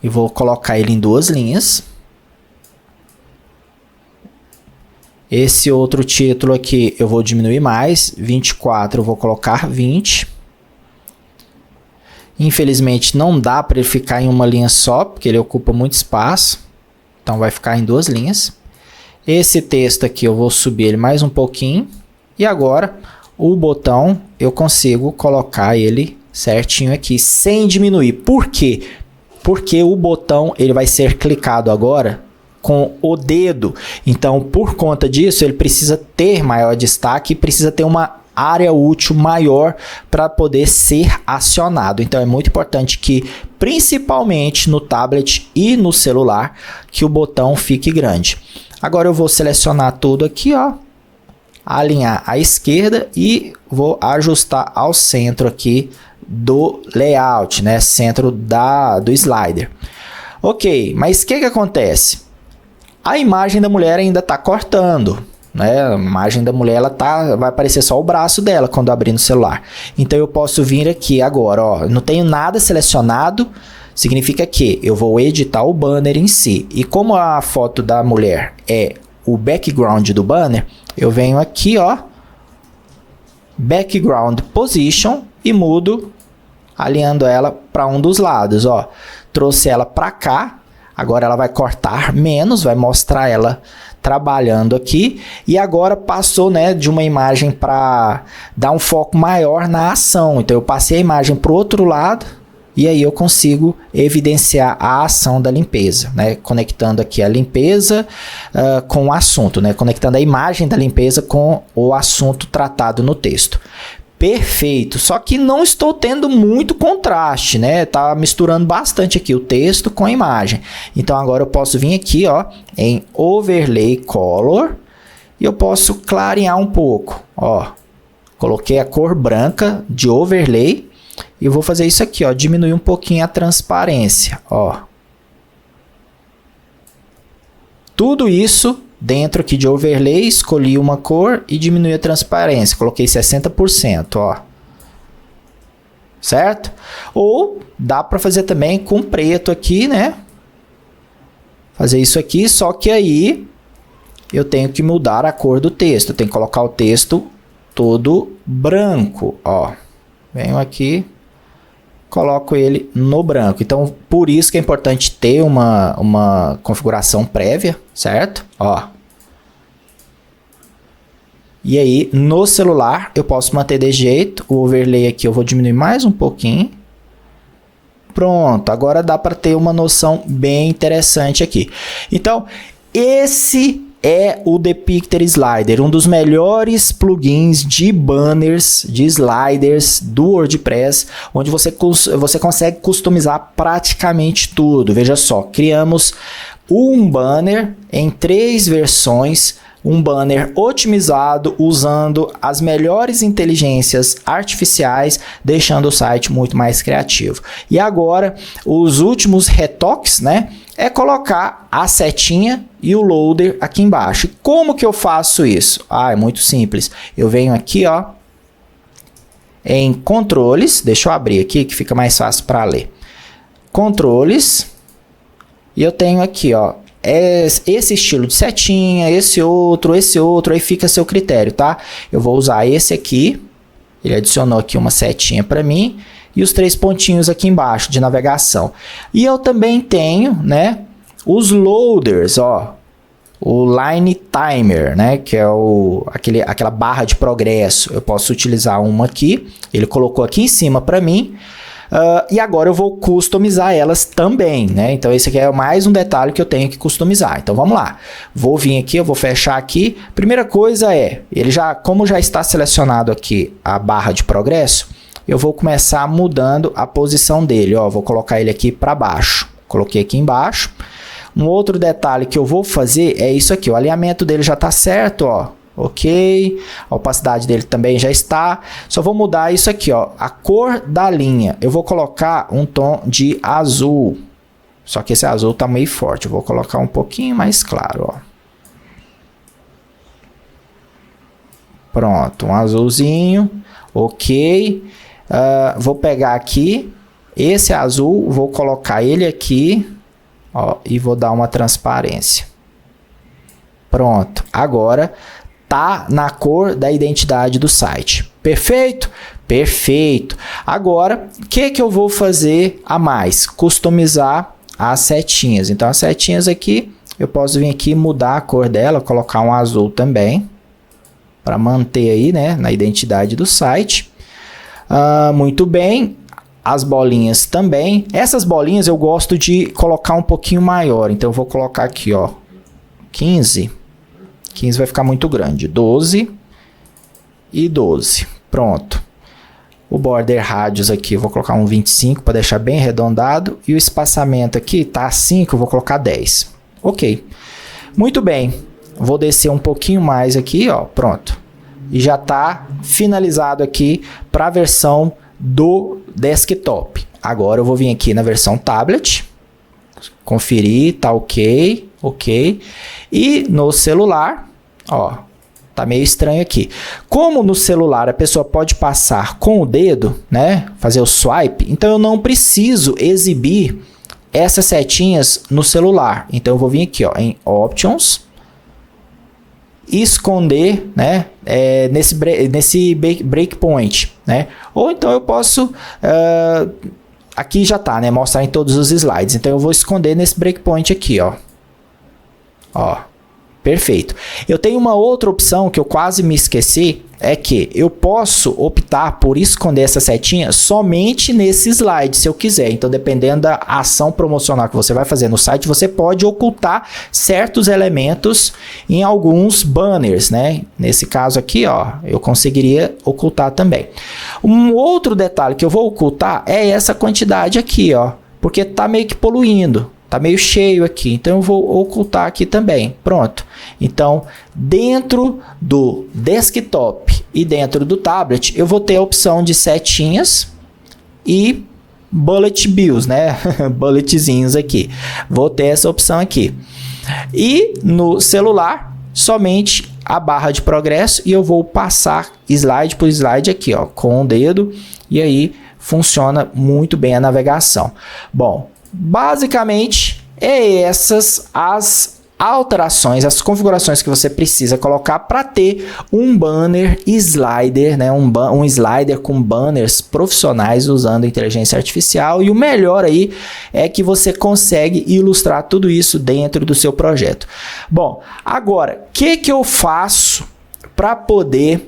e vou colocar ele em 2 linhas. Esse outro título aqui eu vou diminuir mais, 24 eu vou colocar 20. Infelizmente não dá para ele ficar em uma linha só, porque ele ocupa muito espaço. Então vai ficar em 2 linhas. Esse texto aqui eu vou subir ele mais um pouquinho. E agora o botão eu consigo colocar ele certinho aqui, sem diminuir. Por quê? Porque o botão ele vai ser clicado agora com o dedo. Então, por conta disso, ele precisa ter maior destaque e precisa ter uma área útil maior para poder ser acionado. Então, é muito importante que, principalmente no tablet e no celular, que o botão fique grande. Agora, eu vou selecionar tudo aqui, ó, alinhar à esquerda e vou ajustar ao centro aqui do layout, né? Centro do slider. Ok, mas o que acontece? A imagem da mulher ainda está cortando, né? A imagem da mulher vai aparecer só o braço dela quando abrir no celular. Então eu posso vir aqui agora, ó, não tenho nada selecionado, significa que eu vou editar o banner em si. E como a foto da mulher é o background do banner, eu venho aqui, ó, background position e mudo, alinhando ela para um dos lados, ó. Trouxe ela para cá. Agora ela vai cortar menos, vai mostrar ela trabalhando aqui. E agora passou, né, de uma imagem para dar um foco maior na ação. Então eu passei a imagem para o outro lado e aí eu consigo evidenciar a ação da limpeza, né? Conectando aqui a limpeza com o assunto, né? Conectando a imagem da limpeza com o assunto tratado no texto. Perfeito, só que não estou tendo muito contraste, né? Tá misturando bastante aqui o texto com a imagem. Então agora eu posso vir aqui, ó, em Overlay Color e eu posso clarear um pouco, ó. Coloquei a cor branca de overlay e vou fazer isso aqui, ó, diminuir um pouquinho a transparência, ó. Tudo isso dentro aqui de overlay, escolhi uma cor e diminui a transparência. Coloquei 60%, ó. Certo? Ou dá para fazer também com preto aqui, né? Fazer isso aqui, só que aí eu tenho que mudar a cor do texto. Eu tenho que colocar o texto todo branco, ó. Venho aqui, coloco ele no branco. Então, por isso que é importante ter uma configuração prévia, certo? Ó. E aí, no celular, eu posso manter desse jeito. O overlay aqui eu vou diminuir mais um pouquinho. Pronto, agora dá para ter uma noção bem interessante aqui. Então, esse é o Depicter Slider, um dos melhores plugins de banners, de sliders do WordPress, onde você consegue customizar praticamente tudo. Veja só, criamos um banner em 3 versões, um banner otimizado usando as melhores inteligências artificiais, deixando o site muito mais criativo. E agora, os últimos retoques, né? É colocar a setinha e o loader aqui embaixo. E como que eu faço isso? É muito simples. Eu venho aqui, ó, em controles, deixa eu abrir aqui que fica mais fácil para ler. Controles, e eu tenho aqui, ó, esse estilo de setinha, esse outro, aí fica a seu critério, tá? Eu vou usar esse aqui, ele adicionou aqui uma setinha para mim, e os 3 pontinhos aqui embaixo de navegação. E eu também tenho, né, os loaders, ó, o line timer, né, que é aquela barra de progresso. Eu posso utilizar uma aqui, ele colocou aqui em cima para mim. E agora eu vou customizar elas também, né? Então esse aqui é mais um detalhe que eu tenho que customizar. Então vamos lá. Vou vir aqui, eu vou fechar aqui. Primeira coisa é, como já está selecionado aqui a barra de progresso, eu vou começar mudando a posição dele. Ó, vou colocar ele aqui para baixo. Coloquei aqui embaixo. Um outro detalhe que eu vou fazer é isso aqui. O alinhamento dele já está certo, ó. Ok, a opacidade dele também já está. Só vou mudar isso aqui, ó, a cor da linha. Eu vou colocar um tom de azul. Só que esse azul tá meio forte. Eu vou colocar um pouquinho mais claro, ó. Pronto, um azulzinho. Ok. Vou pegar aqui esse azul, vou colocar ele aqui, ó, e vou dar uma transparência. Pronto. Agora tá na cor da identidade do site. Perfeito? Perfeito. Agora, o que eu vou fazer a mais? Customizar as setinhas. Então, as setinhas aqui, eu posso vir aqui mudar a cor dela, colocar um azul também, para manter aí, né, na identidade do site. Muito bem. As bolinhas também. Essas bolinhas eu gosto de colocar um pouquinho maior. Então, eu vou colocar aqui, ó, 15. 15 vai ficar muito grande. 12 e 12. Pronto. O border radius aqui, eu vou colocar um 25 para deixar bem arredondado. E o espaçamento aqui tá 5, eu vou colocar 10. Ok. Muito bem. Vou descer um pouquinho mais aqui, ó. Pronto. E já tá finalizado aqui para a versão do desktop. Agora eu vou vir aqui na versão tablet. Conferir, tá ok. Ok. E no celular, ó, tá meio estranho aqui. Como no celular a pessoa pode passar com o dedo, né, fazer o swipe, então eu não preciso exibir essas setinhas no celular. Então eu vou vir aqui, ó, em Options, esconder, né, nesse breakpoint, né? Ou então eu posso aqui já tá, né, mostrar em todos os slides. Então eu vou esconder nesse breakpoint aqui, ó. Ó, perfeito. Eu tenho uma outra opção que eu quase me esqueci, é que eu posso optar por esconder essa setinha somente nesse slide, se eu quiser. Então, dependendo da ação promocional que você vai fazer no site, você pode ocultar certos elementos em alguns banners, né? Nesse caso aqui, ó, eu conseguiria ocultar também. Um outro detalhe que eu vou ocultar é essa quantidade aqui, ó, porque tá meio que poluindo. Tá meio cheio aqui, então eu vou ocultar aqui também. Pronto. Então, dentro do desktop e dentro do tablet, eu vou ter a opção de setinhas e bullet bills, né? Bulletzinhos aqui. Vou ter essa opção aqui. E no celular, somente a barra de progresso e eu vou passar slide por slide aqui, ó, com o dedo, e aí funciona muito bem a navegação. Bom, basicamente, essas as alterações, as configurações que você precisa colocar para ter um banner slider, né? Um slider com banners profissionais usando inteligência artificial. E o melhor aí é que você consegue ilustrar tudo isso dentro do seu projeto. Bom, agora, o que eu faço para poder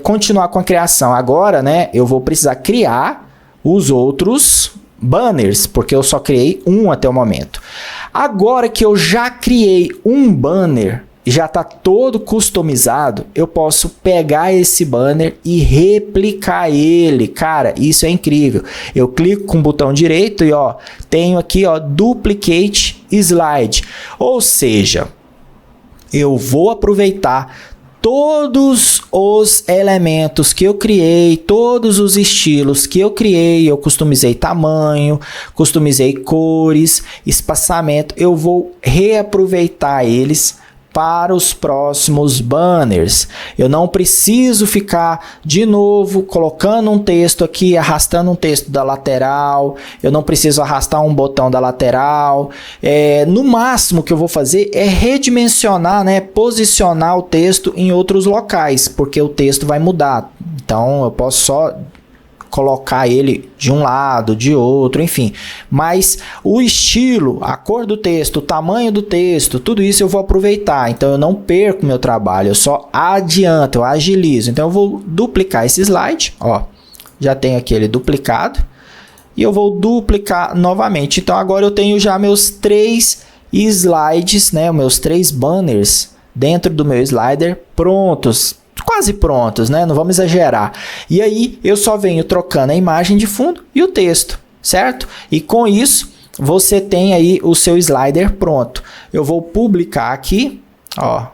continuar com a criação? Agora, né, eu vou precisar criar os outros banners, porque eu só criei um até o momento. Agora que eu já criei um banner, já está todo customizado, eu posso pegar esse banner e replicar ele. Cara, isso é incrível. Eu clico com o botão direito e ó, tenho aqui, ó, Duplicate Slide. Ou seja, eu vou aproveitar todos os elementos que eu criei, todos os estilos que eu criei, eu customizei tamanho, customizei cores, espaçamento, eu vou reaproveitar eles para os próximos banners. Eu não preciso ficar de novo colocando um texto aqui, arrastando um texto da lateral, eu não preciso arrastar um botão da lateral. No máximo que eu vou fazer é redimensionar, né, posicionar o texto em outros locais, porque o texto vai mudar. Então eu posso só colocar ele de um lado, de outro, enfim. Mas o estilo, a cor do texto, o tamanho do texto, tudo isso eu vou aproveitar. Então eu não perco meu trabalho, eu só adianto, eu agilizo. Então eu vou duplicar esse slide, ó. já tenho aqui ele duplicado. E eu vou duplicar novamente. Então agora eu tenho já meus 3 slides, né, meus 3 banners dentro do meu slider prontos, quase prontos, né? Não vamos exagerar. E aí eu só venho trocando a imagem de fundo e o texto, certo? E com isso você tem aí o seu slider pronto. Eu vou publicar aqui, ó,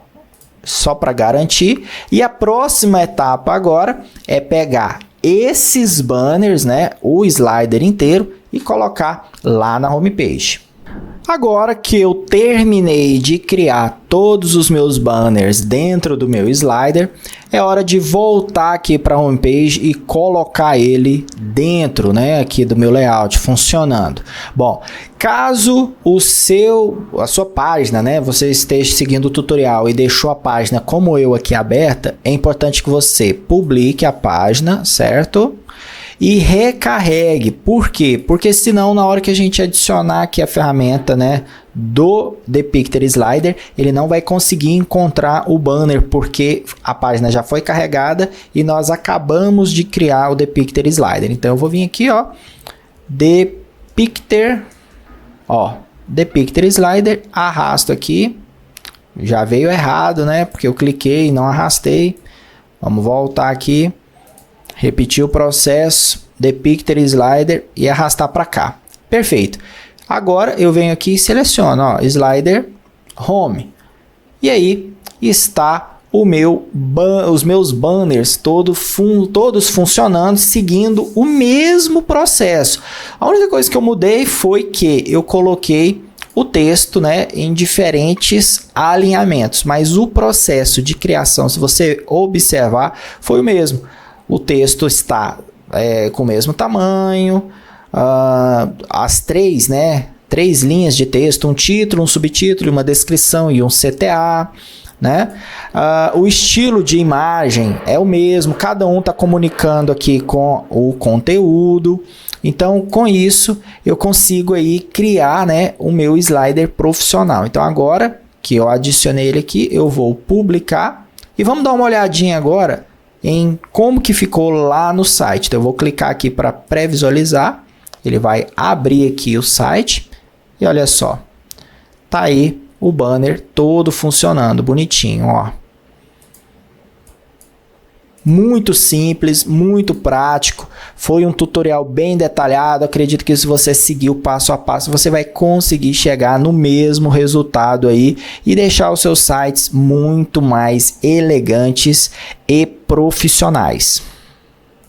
só para garantir. E a próxima etapa agora é pegar esses banners, né, o slider inteiro, e colocar lá na homepage. Agora que eu terminei de criar todos os meus banners dentro do meu slider, é hora de voltar aqui para a homepage e colocar ele dentro, né, aqui do meu layout funcionando. Bom, caso a sua página, né, você esteja seguindo o tutorial e deixou a página como eu aqui aberta, é importante que você publique a página, certo? E recarregue. Por quê? Porque senão na hora que a gente adicionar aqui a ferramenta, né, do Depicter Slider, ele não vai conseguir encontrar o banner, porque a página já foi carregada e nós acabamos de criar o Depicter Slider. Então eu vou vir aqui, ó, Depicter Slider, arrasto aqui, já veio errado, né, porque eu cliquei e não arrastei. Vamos voltar aqui, repetir o processo, Depicter Slider e arrastar para cá. Perfeito. Agora eu venho aqui e seleciono, ó, Slider Home. E aí está os meus banners todos funcionando, seguindo o mesmo processo. A única coisa que eu mudei foi que eu coloquei o texto, né, em diferentes alinhamentos, mas o processo de criação, se você observar, foi o mesmo. O texto está com o mesmo tamanho, as três linhas de texto, um título, um subtítulo, uma descrição e um CTA, né? O estilo de imagem é o mesmo, cada um está comunicando aqui com o conteúdo. Então, com isso, eu consigo aí criar, né, o meu slider profissional. Então, agora que eu adicionei ele aqui, eu vou publicar e vamos dar uma olhadinha agora em como que ficou lá no site. Então eu vou clicar aqui para pré-visualizar, ele vai abrir aqui o site e olha só, tá aí o banner todo funcionando, bonitinho, ó. Muito simples, muito prático, foi um tutorial bem detalhado, acredito que se você seguir o passo a passo, você vai conseguir chegar no mesmo resultado aí e deixar os seus sites muito mais elegantes e profissionais.